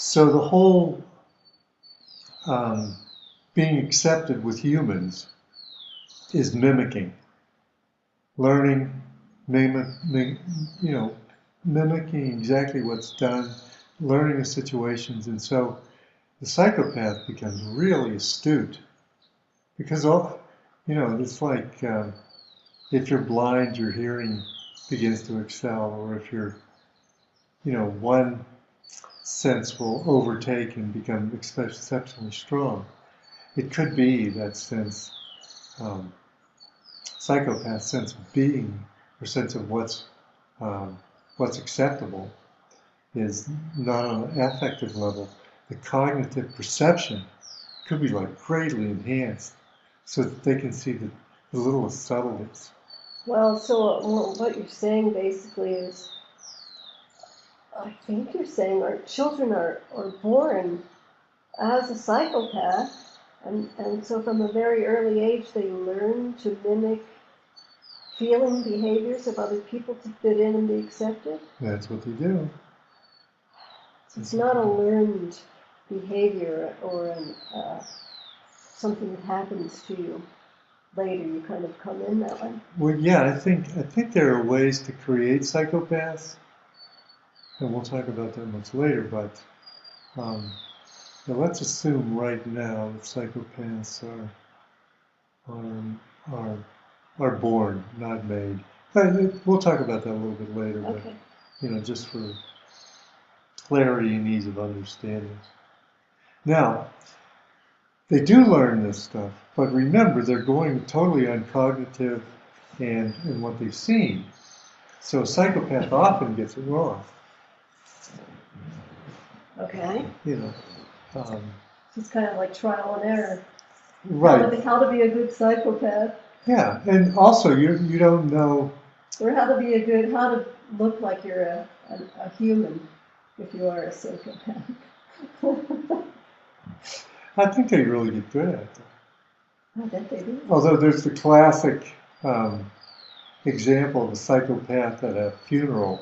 So the whole being accepted with humans is mimicking, learning, mimicking exactly what's done, learning the situations, and so the psychopath becomes really astute because it's like if you're blind, your hearing begins to excel, or if you're, one sense will overtake and become exceptionally strong. It could be that sense, um, psychopath sense of being, or sense of what's acceptable, is not on an affective level. The cognitive perception could be like greatly enhanced, so that they can see the littlest subtleties. Well, so what you're saying basically is, I think you're saying our children are born as a psychopath, and so from a very early age they learn to mimic feeling behaviors of other people to fit in and be accepted. That's what they do. It's not a learned behavior or something that happens to you later. You kind of come in that way. Well, yeah, I think there are ways to create psychopaths, and we'll talk about that much later. But now let's assume right now that psychopaths are are born, not made. But we'll talk about that a little bit later. Okay. But just for clarity and ease of understanding. Now, they do learn this stuff, but remember, they're going totally on cognitive and what they've seen. So a psychopath often gets it wrong. Okay. Um, It's kind of like trial and error. right. How to be a good psychopath. Yeah, and also you don't know. Or how to look like you're a human if you are a psychopath. I think they really get good at it. I bet they do. Although there's the classic example of a psychopath at a funeral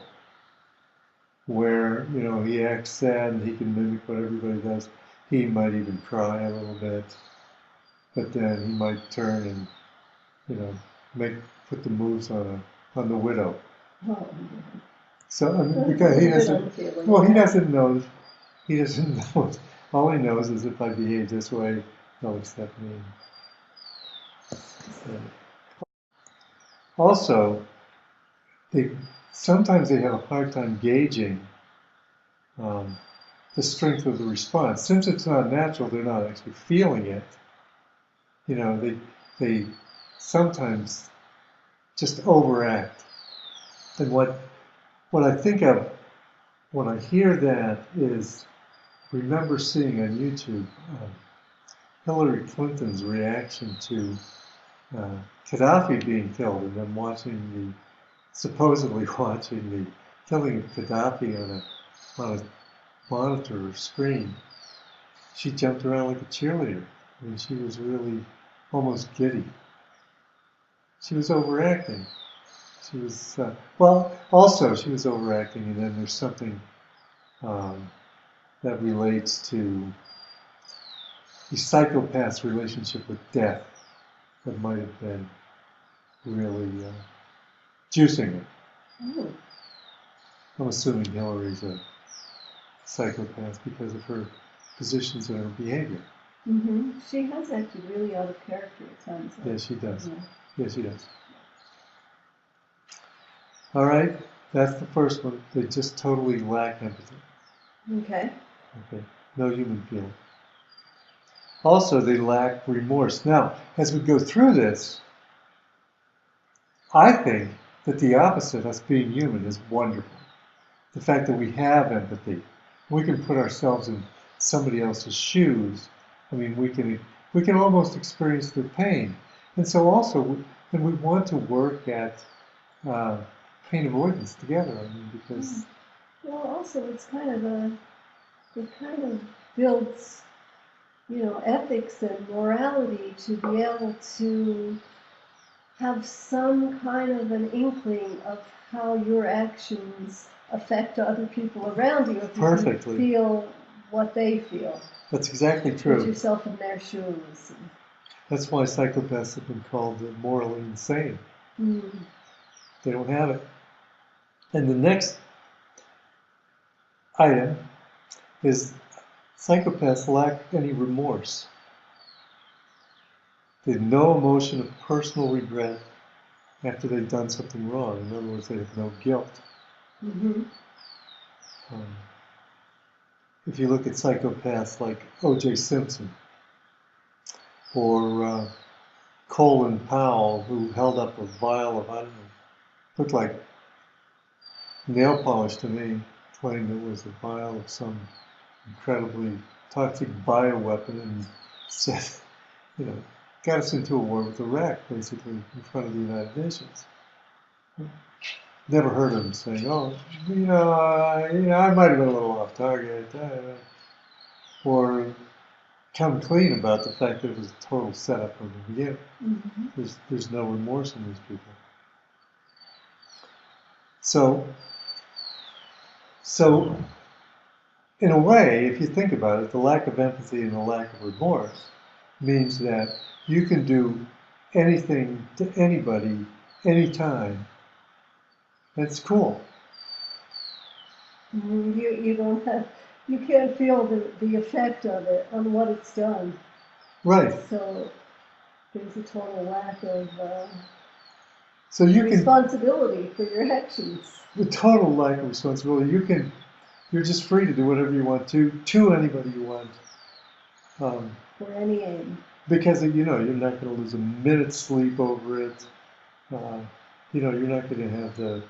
where, he acts sad and he can mimic what everybody does. He might even cry a little bit, but then he might turn and, put the moves on the widow. Oh, So because he doesn't, he doesn't know. He doesn't know. All he knows is if I behave this way, they'll accept me. So. Also, sometimes they have a hard time gauging the strength of the response. Since it's not natural, they're not actually feeling it. They sometimes just overact. And what I think of when I hear that is, remember seeing on YouTube Hillary Clinton's reaction to Gaddafi being killed, and then supposedly watching the killing of Gaddafi on a monitor or screen. She jumped around like a cheerleader. I mean, she was really almost giddy. She was overacting. She was, also she was overacting, and then there's something that relates to the psychopath's relationship with death that might have been really juicing her. Oh. I'm assuming Hillary's a psychopath because of her positions and her behavior. Mm-hmm. She has acted really out of character at times. Yes, she does. Yeah. Yes, she does. All right, that's the first one. They just totally lack empathy. Okay. Okay, no human feeling. Also, they lack remorse. Now, as we go through this, I think that the opposite, us being human, is wonderful. The fact that we have empathy, we can put ourselves in somebody else's shoes. I mean, we can almost experience their pain, and so also, then we want to work at pain avoidance together. I mean, because well, also it kind of builds, ethics and morality to be able to have some kind of an inkling of how your actions affect other people around you. If you perfectly. feel what they feel. That's exactly Put true. yourself in their shoes. That's why psychopaths have been called morally insane. Mm. They don't have it. And the next item is psychopaths lack any remorse. They have no emotion of personal regret after they've done something wrong. In other words, they have no guilt. Mm-hmm. If you look at psychopaths like O.J. Simpson or Colin Powell, who held up a vial of, I don't know, looked like nail polish to me, claimed it was a vial of some incredibly toxic bioweapon and said, you know, got us into a war with Iraq, basically, in front of the United Nations. Never heard him saying, oh, I might have been a little off target, or come clean about the fact that it was a total setup from the beginning. Mm-hmm. There's no remorse in these people. So in a way, if you think about it, the lack of empathy and the lack of remorse means that you can do anything to anybody, anytime. That's cool. You don't have, you can't feel the effect of it on what it's done. Right. So there's a total lack of So you responsibility for your actions. The total lack of responsibility. You're just free to do whatever you want to anybody you want. For any aim. Because, you're not going to lose a minute's sleep over it. You're not going to have the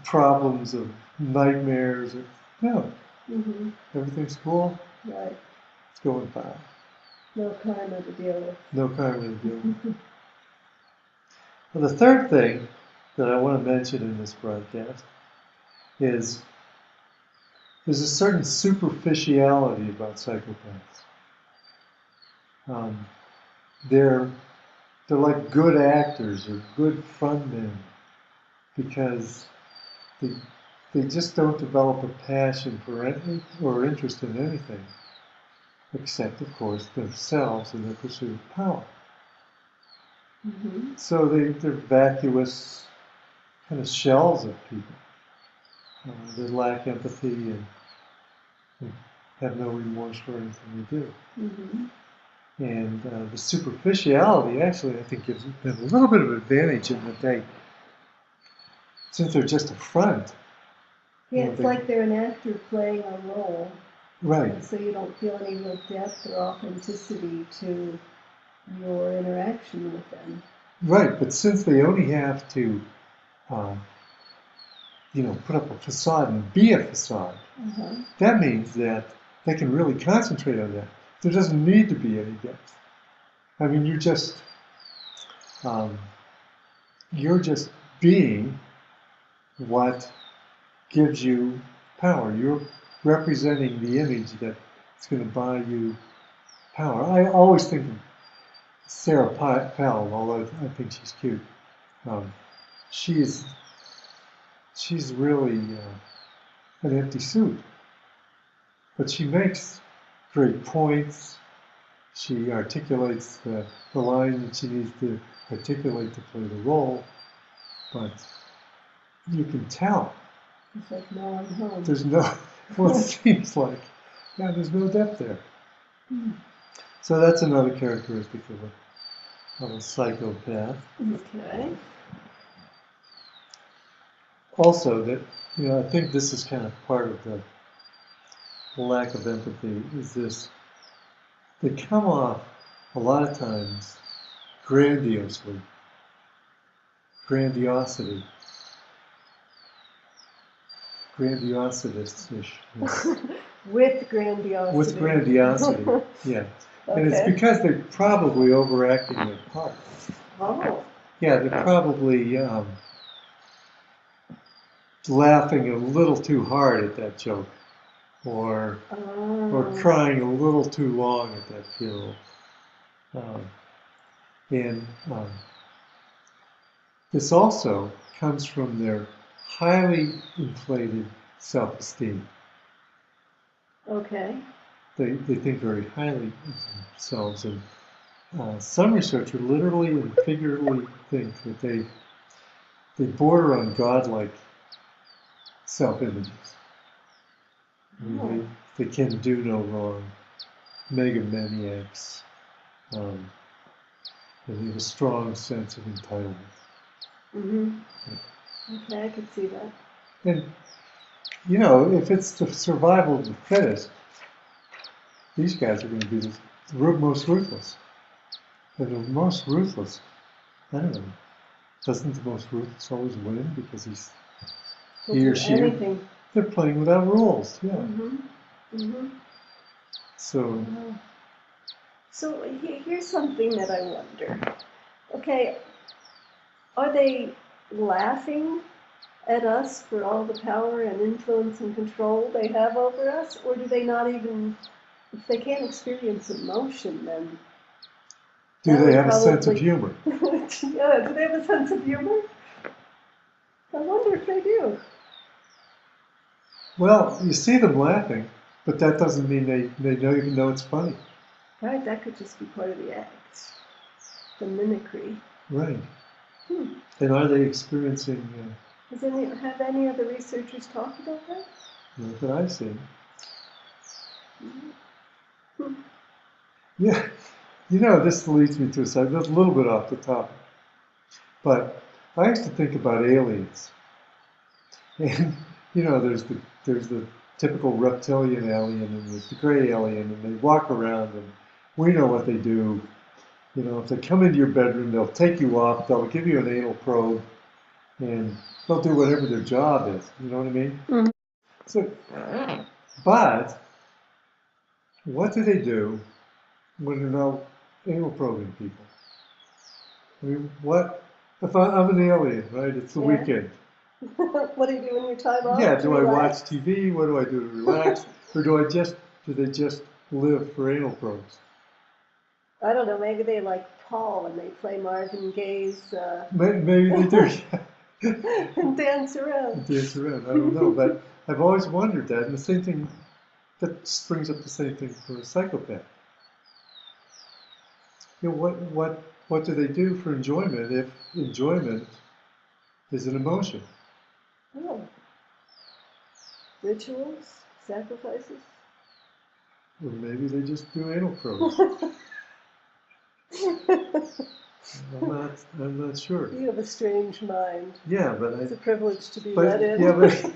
problems of nightmares. No. Mm-hmm. Everything's cool. Right. It's going fine. No karma to deal with. No karma to deal with. Well, the third thing that I want to mention in this broadcast is there's a certain superficiality about psychopaths. They're like good actors or good frontmen because they just don't develop a passion for anything or interest in anything except, of course, themselves and their pursuit of power. Mm-hmm. So they're vacuous kind of shells of people. They lack empathy and have no remorse for anything they do. Mm-hmm. And the superficiality actually, I think, gives them a little bit of advantage in that since they're just a front. Yeah, it's like they're an actor playing a role. Right. And so you don't feel any real depth or authenticity to your interaction with them. Right, but since they only have to, put up a facade and be a facade, that means that they can really concentrate on that. There doesn't need to be any depth. I mean, you're just being what gives you power. You're representing the image that's going to buy you power. I always think of Sarah Powell, although I think she's cute. She's really an empty suit, but she makes great points. She articulates the line that she needs to articulate to play the role, but you can tell. It's like, no, I'm home. There's no, well, it seems like, there's no depth there. So that's another characteristic of a psychopath. Okay. Also, that, I think this is kind of part of the lack of empathy, is this, they come off a lot of times grandiosely. Grandiosity. Grandiositous-ish. With grandiosity. With grandiosity, yeah. Okay. And it's because they're probably overacting their part. Oh. Yeah, they're probably laughing a little too hard at that joke, or crying a little too long at that funeral. And this also comes from their highly inflated self-esteem. Okay. They think very highly of themselves, and some researchers literally and figuratively think that they border on godlike self-images. I Oh. mean, they can do no wrong, megamaniacs, um, and they have a strong sense of entitlement. Mhm. Yeah. Okay, I could see that. And, you know, if it's the survival of the fittest, these guys are going to be the most ruthless. And the most ruthless, I don't know, doesn't the most ruthless always win because We'll he or do she, anything. they're playing without rules, yeah. Mhm. Mhm. So, Wow. So here's something that I wonder. Okay, are they laughing at us for all the power and influence and control they have over us, or do they not even, if they can't experience emotion, then do that they would have a sense of probably, humor? yeah, do they have a sense of humor? I wonder if they do. Well, you see them laughing, but that doesn't mean they don't even know it's funny. Right, that could just be part of the act, the mimicry. Right. Hmm. And are they experiencing, Have any of the researchers talked about that? not that I've seen? Hmm. Yeah, you know, this leads me to a little bit off the topic, but I used to think about aliens. And, you know, there's the typical reptilian alien and there's the gray alien, and they walk around and we know what they do. You know, if they come into your bedroom, they'll take you off, they'll give you an anal probe, and they'll do whatever their job is. You know what I mean? Mhm. So, but what do they do when they're not anal probing people? I mean, what if I'm an alien, right? It's the Yeah. weekend. What do you do in your time Yeah, off to do I watch relax? TV? What do I do to relax? Or do they just live for anal probes? I don't know, maybe they like Paul and they play Marvin Gaye's Maybe they do. and dance around. Dance around. I don't know, but I've always wondered that, and the same thing that brings up the same thing for a psychopath. You know, what do they do for enjoyment if enjoyment is an emotion? Oh, rituals, sacrifices. Or maybe they just do anal probes. I'm not sure. You have a strange mind. Yeah, but It's a privilege to be let but yeah, in. but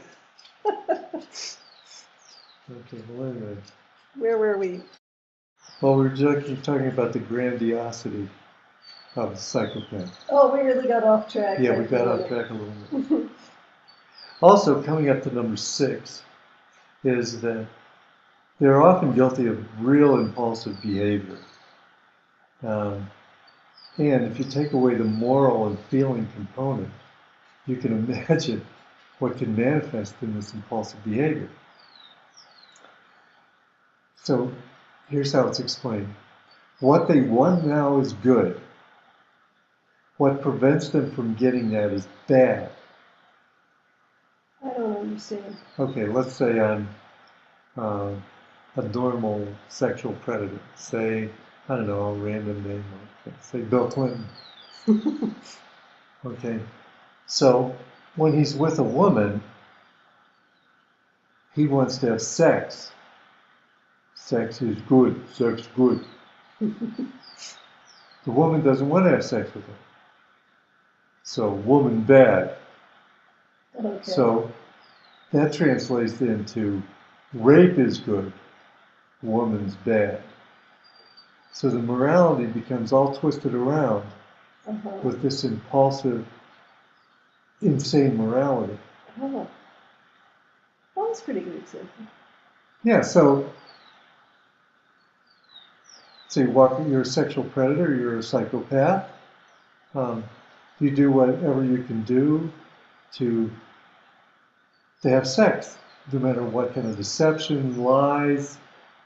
okay. Well, anyway, Where were we? well, we were just talking about the grandiosity of a psychopath. Oh, we really got off track Yeah, we there for got a off minute. track a little bit. Also, coming up to number 6 is that they're often guilty of real impulsive behavior. Um, and if you take away the moral and feeling component, you can imagine what can manifest in this impulsive behavior. So here's how it's explained. What they want now is good. What prevents them from getting that is bad. I don't understand. Okay, let's say I'm uh, a normal sexual predator. Say, I don't know, a random name, like, say Bill Clinton. Okay, so when he's with a woman, he wants to have sex. Sex is good. Sex is good. The woman doesn't want to have sex with him. So, woman bad. Okay. So, that translates into rape is good, woman's bad. So the morality becomes all twisted around with this impulsive, insane morality. Oh, that was pretty good example. Yeah, so you're a sexual predator, you're a psychopath. Um, you do whatever you can do to have sex, no matter what kind of deception, lies,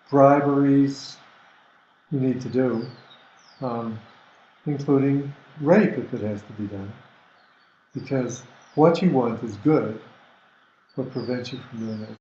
briberies you need to do, um, including rape if it has to be done. Because what you want is good, what prevents you from doing it